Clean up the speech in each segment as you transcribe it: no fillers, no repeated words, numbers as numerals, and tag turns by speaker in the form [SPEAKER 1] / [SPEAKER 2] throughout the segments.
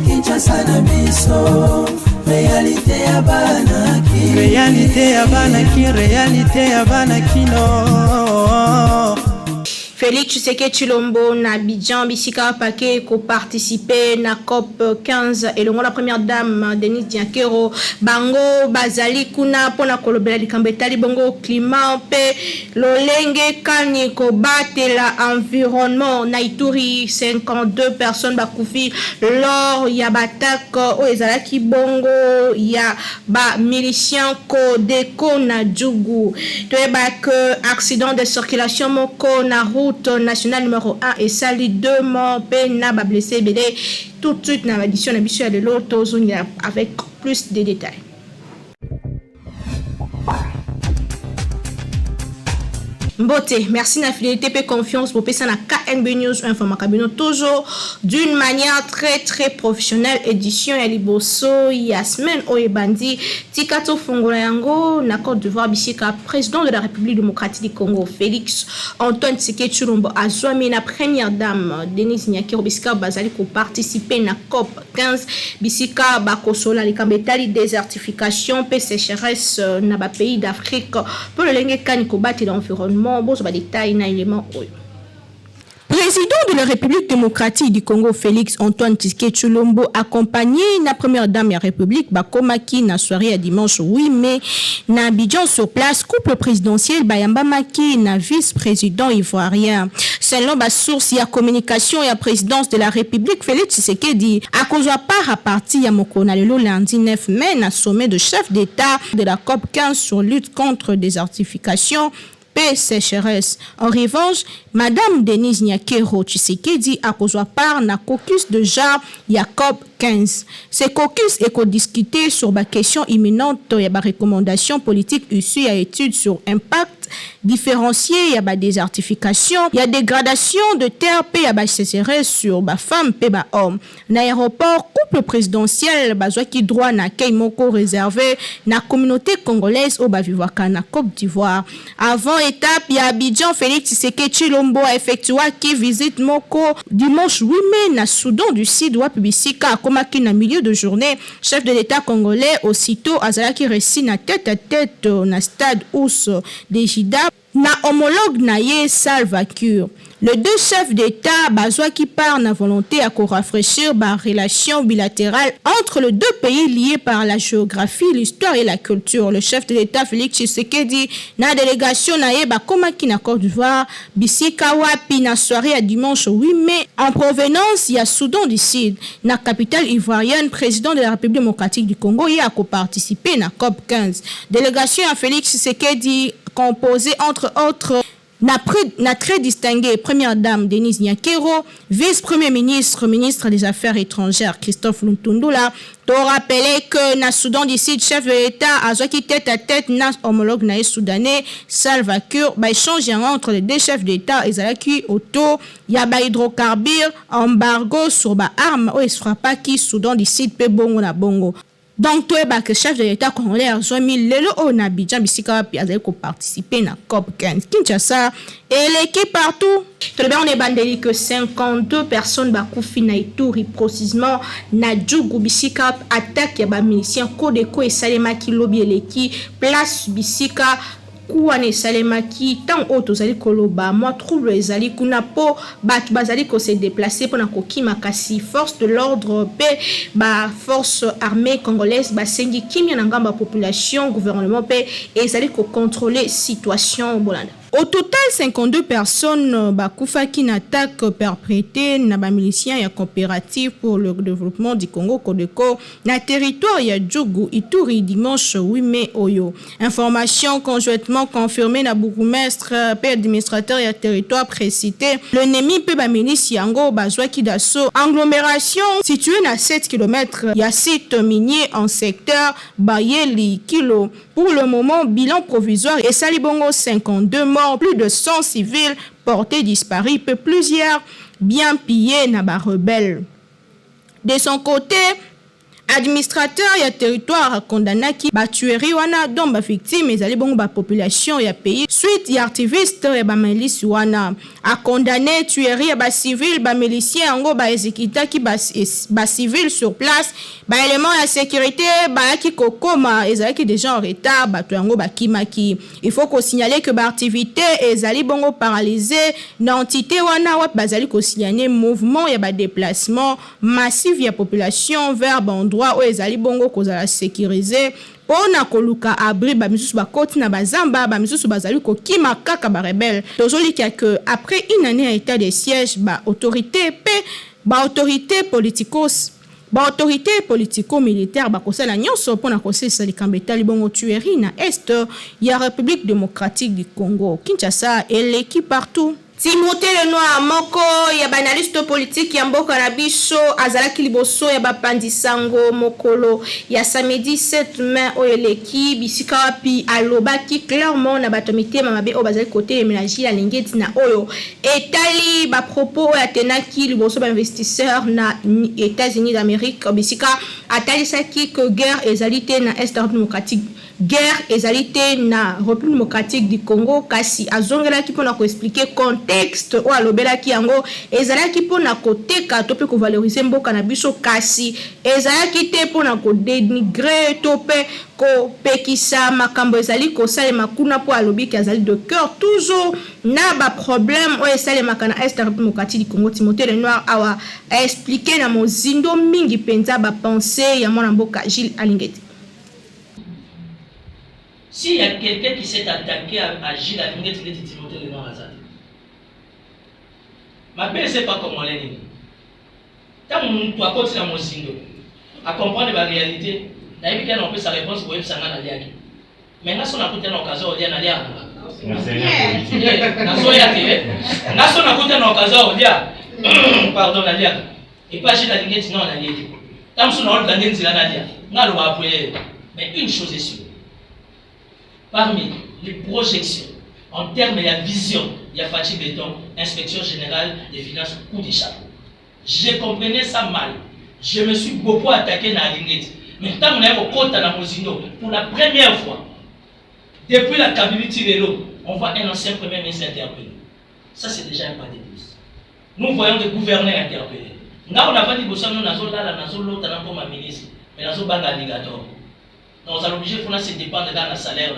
[SPEAKER 1] Kinshasa na biso réalité ya banaki réalité ya banakino.
[SPEAKER 2] Félix Tshisekedi Tshilombo na Abidjan bisika pake ko participer na COP 15 et la première dame Denise Diakero bango bazali kuna pona kolobela likambo etali bongo climat pe lolenge kani ko batela environnement na Ituri. 52 personnes bakufi lors ya batak o ezalaki bongo ya ba milicien ko deko na Djougou. Toyeba que accident de circulation moko na route nationale numéro 1 et sali 2 morts na ba blessé BD. Tout de suite dans l'édition de l'auto avec plus de détails. Mbote, merci na fidélité et confiance pour passer na KNB News information toujours d'une manière très professionnelle. Édition ya liboso Yasmin Oyebandi Tikato Fongola yango na Côte d'Ivoire bisika président de la République démocratique du Congo Félix Antoine Tshisekedi Tshilombo azwami na première dame Denise Nyakero bisika bazali ko participer na COP 15 bisika bakosola likambo etali désertification pe sécheresse na ba pays d'Afrique pour le lenge kani ko battre l'environnement. Président de la République démocratique du Congo Félix Antoine Tshisekedi Tshilombo accompagné na première dame de la République bakomaki na soirée à dimanche 8 mai na Abidjan sur place couple présidentiel bayambamaki na vice-président ivoirien. Selon ba source ya communication et la présidence de la République Félix Tshisekedi a kozwa part à partir ya mokona lelo lundi 9 mai na sommet de chef d'État de la COP 15 sur lutte contre désertification paix sécheresse. En revanche, Madame Denise Nyakero Tshisekedi a kozwa part na caucus de genre ya COP 15. Ces caucus est discuté sur la question imminente et la recommandation politique issue à études sur impact différencié, il y a la désertification, il y a dégradation de terre, il y a la sécheresse sur la femme et la homme. L'aéroport couple présidentiel, qui droit na moko réservé na communauté congolaise au vivaka na Côte d'Ivoire. Avant étape, il y a Abidjan Félix Tshisekedi Tshilombo a effectué qui visite moko dimanche 8 mai na Soudan du Sud wa publicika komaki na milieu de journée. Chef de l'État congolais aussitôt azalaki récit na tête à tête na stade Ous des Jida na homologue na ye Salva Kiir. Les deux chefs d'État bazwa qui part na volonté à rafraîchir la relation bilatérale entre les deux pays liés par la géographie, l'histoire et la culture. Le chef de l'État Félix Tshisekedi na délégation na ye bakomaki na Côte d'Ivoire bisika wapi na soirée à dimanche 8 mai en provenance ya Soudan du Sud na capitale ivoirienne. Président de la République démocratique du Congo y a co-participé na COP 15. Délégation à Félix Tshisekedi composée entre autres na très distingué première dame Denise Nyakero, vice-premier ministre, ministre des Affaires étrangères Christophe Luntundula. To rappeler que na Soudan du Sud, chef de l'État a qui tête à tête na homologue na soudanais Salva Kiir, ba échange entre les deux chefs d'État ezalaki auto ya ba hydrocarbures, embargo sur ba armes o esfrapa ki Soudan du Sud pe bongo na bongo. Donc, toi, que chef de l'État congolais a mis le haut na Abidjan, bisika wapi azali ko participer na COP 15. Kinshasa et l'équipe partout. Tout le on est bandeli que 52 personnes bakufi na Ituri, précisément na Djougou bisika attaque ya ba milicien Kodeko et Salemaki lobby eleki place bisika kuwane salemaki tant auto zali koloba moi trouble ezali kuna po bat bazali ko se déplacer pour na kokima kasi force de l'ordre pe ba force armée congolaise ba sengi kimia na ngamba population gouvernement pe ezali ko contrôler situation bolanda. Au total, 52 personnes bakufa qui n'attaque perprétée na ba miliciens et coopérative pour le développement du Congo Kodeko na territoire ya Djougou Ituri dimanche 8 mai Oyo. Information conjointement confirmée na bourgmestre pe administrateur ya territoire précité. Le NEMI pe ba milice yango bazwa ki dasso agglomération située na 7 km ya site minier en secteur Bayeli Kilo. Pour le moment, bilan provisoire et salibongo 52 morts, plus de 100 civils portés disparus, peu plusieurs bien pillés na ba rebelles. De son côté, administrateur ya territoire condamnaki ba tuerie wana dont ba victime ezali bongo ba population ya pays suite ya activiste ya ba milice wana a condamné tuerie ya ba civil ba milicien yango ba exécutaki ba civil sur place ba élément ya sécurité ba ki kokoma ezalaki déjà en retard ba to yango ba kimaki. Il faut qu'on signaler que ba activité ezali bongo paralysé na entité wana wa bazali ko signaler mouvement ya ba déplacement massif ya population vers ba endroit où ezali bongo kozala sécurisé pona koluka abri ba misusu ba koti na bazamba ba misusu bazali ko kima kaka ba rebelle tozoli que après une année à état de siège ba autorité politico-militaire bakosala nyonso pona kosalisa likambo etali bongo tuerie na est ya République démocratique du Congo. Kinshasa eleki partout. Timothée Lenoir moko ya banaliste politique ya mboka na biso azalaki liboso ya bapandisango mokolo ya samedi 7 mai oyeleki bisika wapi alobaki clairement na bato mitema mabe o bazali côté ménager la lingeti na oyo etali ba propos ya tenaki liboso ba investisseur na États-Unis d'Amérique bisika atalisaki que guerre ezalité na est démocratique guerre ezalité na République démocratique du Congo kasi azongelaki pona ko expliquer contexte o alobelaki yango ezalaki pona koteka to pe ko valoriser mboka na biso kasi ezalaki te pona ko dénigrer to pe ko pekisa makambo ezali ko salema kuna po alobiki azali de cœur toujours na ba problème o esalema kana est démocratique du Congo. Timothée Lenoir awa a expliqué na mozindo mingi penza ba pensée ya mwana mboka Gilles Alingeti.
[SPEAKER 3] S'il y a quelqu'un qui s'est attaqué à Gilles Alingeti, il est Timothée Lenoir Azali. Ma belle, c'est pas comment elle est. Quand on doit continuer à mozindo, à comprendre la réalité, on peut sa réponse pour être sangana liaki. Mais là, on a coûté une occasion de dire nalia. Pardon, nalia. Et pas Gilles Alingeti, non, nalia. Tant que on a ordonné nalia, on a appuyer. Mais une chose est sûre. Parmi les projections, en termes de la vision, il y a Fatih Béton, Inspection Générale des Finances, coup de chapeau. Je comprenais ça mal. Je me suis beaucoup attaqué dans Alingeti. Mais tant qu'on est au côté de Mozindo, pour la première fois, depuis la Kabiliti Vélo, on voit un ancien premier ministre interpellé. Ça, c'est déjà un pas de plus. Nous voyons des gouverneurs interpellés. Nous, on a dit que nous avons l'autre ministre, mais nous avons l'alligator. Donc, on est obligé de se dépendre de la salaire.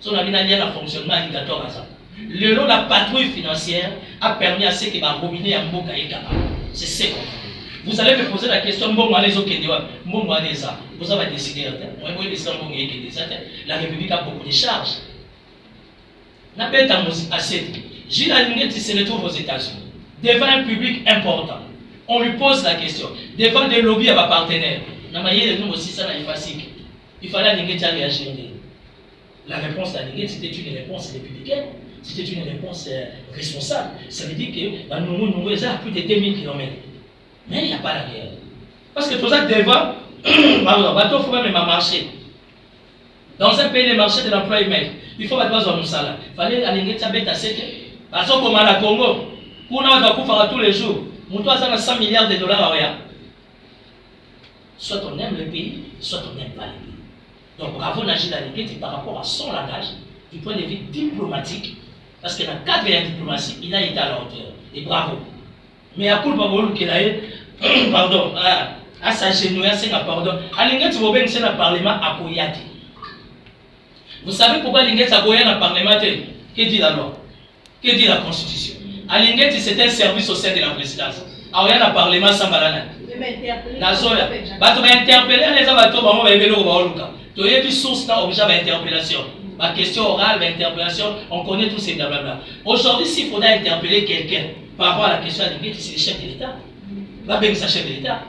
[SPEAKER 3] Si on a bien un fonctionnement alligator à ça. Le lot de la patrouille financière a permis à ceux qui vont robiner à Mboka et Kaba. C'est ce qu'on fait. Vous allez me poser la question, vous avez décidé, la République a beaucoup de charges. Gilles Alingeti se retrouve aux États-Unis, devant un public important. On lui pose la question, devant des lobbies à ma partenaire. Il fallait Alingeti à réagir. La réponse d'Alingeti, c'était une réponse républicaine, c'était une réponse responsable. Ça veut dire que nous avons plus de 2000 km. Mais il n'y a pas la guerre. Parce que tout ça devant, il faut même marcher. Dans un pays, le marché de l'emploi est maigre. Il faut avoir un salaire. Il fallait Alingeti à bête à 7. Parce que comme à la Congo, pour nous, on va faire tous les jours. Nous avons 100 milliards de dollars à rien. Soit on aime le pays, soit on n'aime pas le pays. Donc bravo Gilles Alingeti par rapport à son langage, du point de vue diplomatique, parce que dans le cadre de la diplomatie, il a été à la hauteur. Et bravo. Mais à coup de qu'il a eu, pardon, à sa genouille, c'est un pardon. Alingeti Boben, c'est un parlement à Koyati. Vous savez pourquoi Alingeti a Koyati dans le parlement? Que dit la loi? Que dit la constitution? Alingeti, c'est un service au sein de la présidence. Alors il y a un parlement sans banane. Nazoya. Bato va interpeller les abato ba mo ba ebelo ba oluka. To yebi source na objet ba interpellation. Ma question orale, l'interpellation, on connaît tous ces blablabla. Aujourd'hui, s'il faudra interpeller quelqu'un par rapport à la question Alingeti, c'est le chef de l'État. Va bien sa chef de l'État.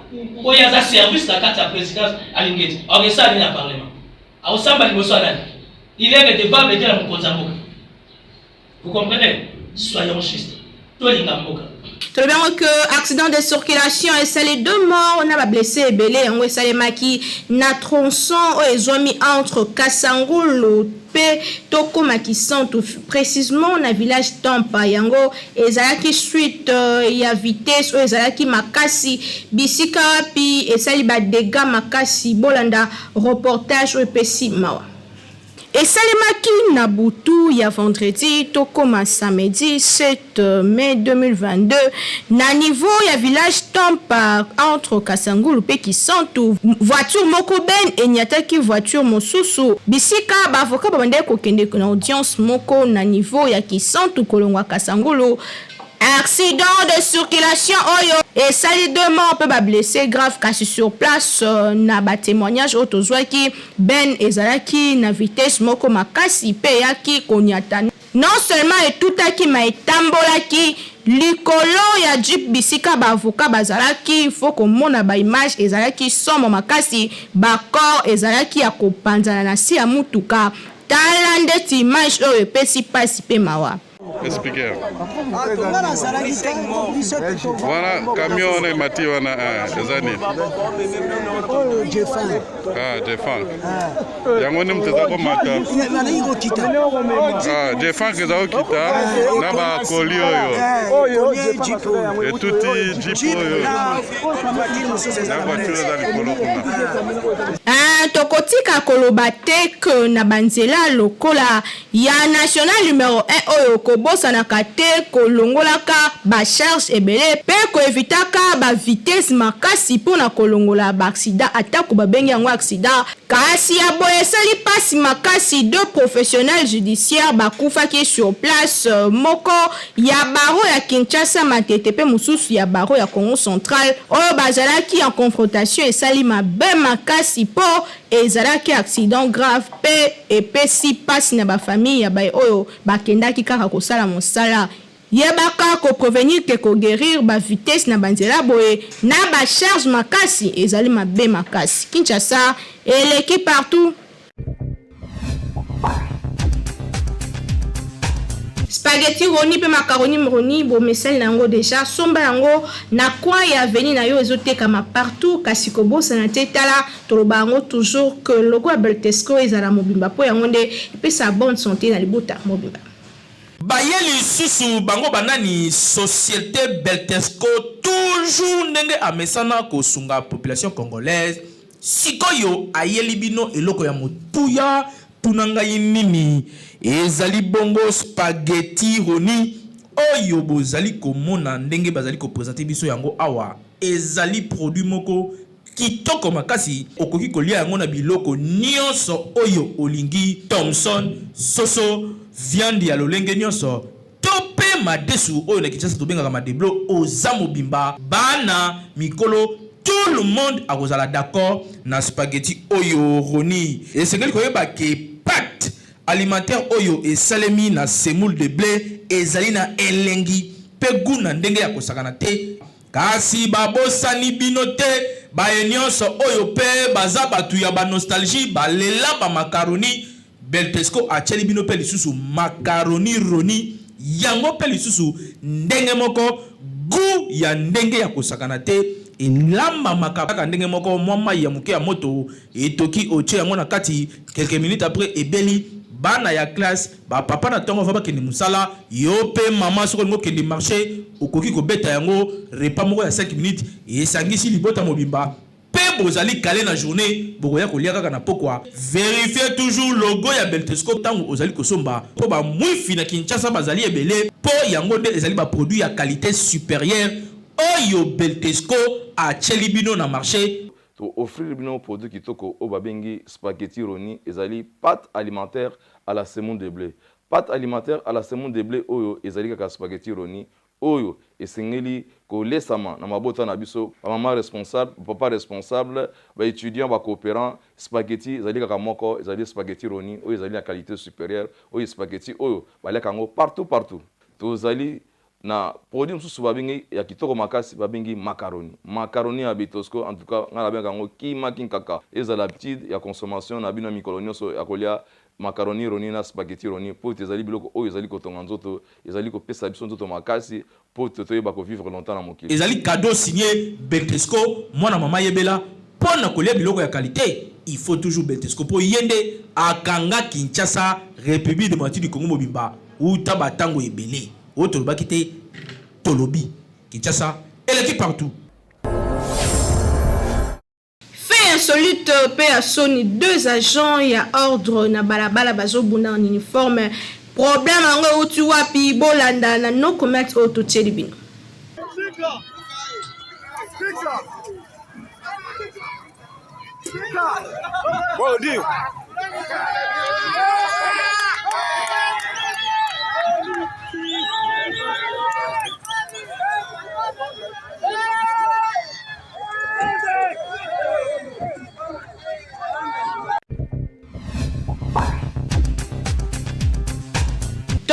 [SPEAKER 3] Quand il y a un service la carte de la présidence Alingeti. Alors ça vient au parlement. À Osamba liboso anani. Il est le débat de la Mkonzamboka. Vous comprenez? Soyons justes. tolinga mboka.
[SPEAKER 2] Tout bien que accident de circulation et ça les 2 morts, on a blessé et belé, on a salé maki na tronçon ils ont mis entre Kasangulu pe toko maki santo précisément na village Tampa yango ezalaki suite ya vitesse o ezalaki makasi bisika pi esali ba dégâts makasi bolanda reportage o pesi mawa. Et Salemaki Nabutu, il y a vendredi, Tokoma samedi 7 mai 2022, na niveau, il y a village Tampa entre Kasangulu pe qui sont tout voiture moko ben et nyataki voiture mosusu. Bisika ba avocat ba bande ko kende na audience moko na niveau ya qui sont tout kolongwa Kasangulu. Accident de circulation oyo et ça les 2 morts peut ba blessé grave kasi sur place na ba témoignage otozwaki ben ezalaki na vitesse moko makasi pe yaki konyata non seulement et tout aki ma etambolaki likolo ya jeep bisika ba avocat bazalaki faut ko mona ba image ezalaki somo makasi ba corps ezalaki ya kopanzana na si ya mutuka tala ndeti image oyo pesi pasi pe mawa.
[SPEAKER 4] Expliquez. Voilà, camion est mati wana des années. Jefan. Yango ni mteza ko mata. Jefan ke zao kita na ba koli oyo. Et tuti jeep oyo. Na voiture za likolo kuna.
[SPEAKER 2] Tokotika koloba te que na banzela lokola ya national numéro 1 oyo kobosa na kate kolongolaka ba charge ebele pe ko evitaka ba vitesse makasi pona kolongola ba accident atako ba bengi yango accident kasi ya boye sali pasi makasi 2 professionnels judiciaires bakufaki sur place moko ya baro ya Kinshasa Matete pe mususu ya baro ya Congo Central oyo bazalaki en confrontation esali mabe makasi po ezalaki accident grave pe epesi pasi na ba famille ya bay oyo bakendaki kaka kosala mosala yebaka ko prévenir ke ko guérir ba vitesse na banzela boye na ba charge makasi ezali mabe makasi. Kinshasa et l'équipe partout. Spaghetti roni pe macaroni roni bo mesel nango déjà somba yango na kwa ya veni na yo ezoteka ma partout kasi ko bosa na tetala toloba yango toujours que logo Beltesco ezala mobimba po yango nde pe sa bonne santé na libota mobimba.
[SPEAKER 5] Bayeli susu bango banani société Beltesco toujours ndenge amesana ko sunga population congolaise sikoyo ayeli bino eloko ya motuya tunanga nini ezali bongo spaghetti roni oyo bozali komona ndenge bazali ko présenter biso yango awa ezali produit moko kitoko makasi okoki kolia yango na biloko nyonso oyo olingi Thomson soso viande ya lolenge nyonso tope madesu oyo na Kinshasa tobengaka madeblo oza mobimba bana mikolo tout le monde akozala d'accord na spaghetti oyo roni esengeli koyeba ke pâte alimentaire oyo esalemi na semoule de blé ezali na elengi pe guna ndenge ya kosakana te kasi babosani bino te baye nyonso oyo pe baza batu ya ba nostalgie balela ba macaroni Beltesco acheli bino pe lisusu macaroni roni yango pe lisusu ndenge moko gu ya ndenge ya kosakana te elamba makaka ndenge moko mwama ya muke ya moto etoki oche yango na kati quelques minutes après ebeli bana ya classe ba papa na tongo va kende musala yo pe mama soko ngo kende marché okoki ko beta yango repas moko ya 5 minutes esangisi libota mobimba pe bozali calé na journée bokoya ko lia kaka na pokwa vérifiez toujours logo ya Beltesco tango ozali kosomba po ba mwifi na Kinshasa bazali ebele po yango de ezali ba produit ya qualité supérieure oyo Beltesco a chelibino na marché
[SPEAKER 6] to offrir bino produit kitoko o babengi spaghetti roni ezali pâte alimentaire à la semoule de blé. Pâte alimentaire à la semoule de blé oyo ezali kaka spaghetti roni oyo esengeli ko lesama na mabota na biso maman responsable papa responsable ba étudiant ba coopérant spaghetti ezali kaka moko ezali spaghetti roni oyo ezali la qualité supérieure oyo spaghetti oyo baleka ngo partout tozali na produit mosusu babengi ya kitoko makasi babengi macaroni ya Betosco. En tout cas ngala benga ngo kima kinkaka eza l'habitude ya consommation na bino mikolo nyonso ya kolia macaroni roni na spaghetti roni po ezali biloko oyo ezali kotonga nzoto ezali kopesa biso nzoto makasi po toyeba ko vivre longtemps na mokili.
[SPEAKER 5] Ezali cadeau signé Betesco mwana mama yebela pona kolia biloko ya qualité. Il faut toujours Betesco po yende akanga Kinshasa République démocratique du Congo mobimba uta batango ebele autre bakite Tolobi Kinshasa et l'équipe partout.
[SPEAKER 2] Fait insolite paix à Sony, 2 agents y a ordre na balabala bazo bunda en uniforme. Problème en tu wapi bolanda na no commerce auto tchelibino.
[SPEAKER 7] Bom dia.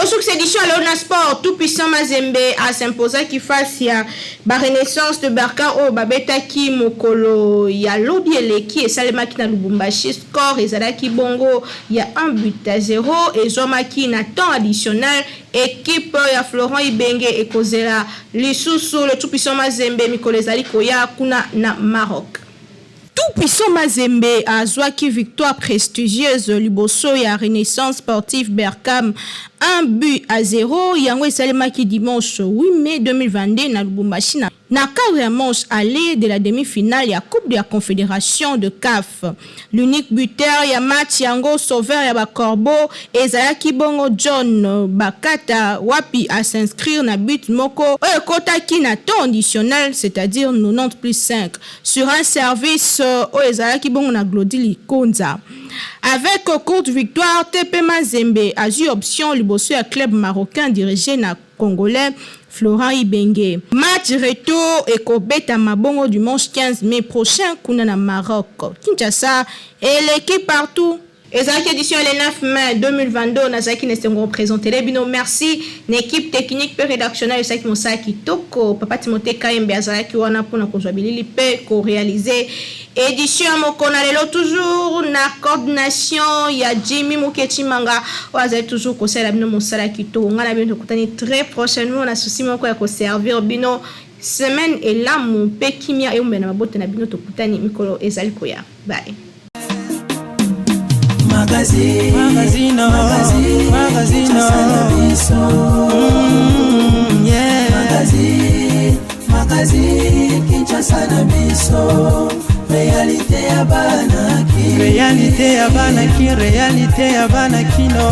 [SPEAKER 2] Succédition à l'Ona Sport, tout puissant Mazembe a s'imposé qui fasse ya ba renaissance de Barca au babeta ki mokolo ya lobiele qui et Salema ki na Lubumbashi score et Zadaki Bongo il y a 1-0 et Zoma ki na temps additionnel équipe ya Florent Ibenge et Kozela lisusu le tout puissant Mazembe mikolo ezali koya kuna na Maroc. Tout puissant Mazembe a Zouaki victoire prestigieuse Liboso et à Renaissance sportive Berkam 1-0. Yango Salema qui dimanche 8 mai 2022 na Lubumbashi na quatrième manche aller de la demi-finale ya Coupe de la Confédération de CAF. L'unique buteur ya match yango sauveur ya Bakorbo et Zayaki Bongo John Bakata wapi à s'inscrire na but moko kota ki na temps additionnel, c'est-à-dire 90+5 sur un service Zayaki Bongo na Glodili Konza. Avec courte victoire, TP Mazembe a eu option liboso ya club marocain dirigé na Congolais Florent Ibenge. Match retour et Kobeta Mabongo dimanche 15 mai prochain kuna na Maroc. Kinshasa et l'équipe partout. Ezaki édition le 9 mai 2022 Nazaki Nestengo représenté les bino. Merci l'équipe technique et rédactionnelle Ezaki Mosaki Toko Papa Timothée Kaembe Azaki wana pona kozwa bilili pe ko réaliser édition mokona lelo toujours na coordination ya Jimmy Mukechi Manga waza toujours ko sala bino mosala kitoko ngala bino kutani très prochainement na souci moko ya ko servir bino semaine et là mon pe kimia e umbe na mabote na bino to kutani mikolo ezali koya. Bye.
[SPEAKER 1] Magazine Kinshasa na biso réalité ya banaki réalité ya banakino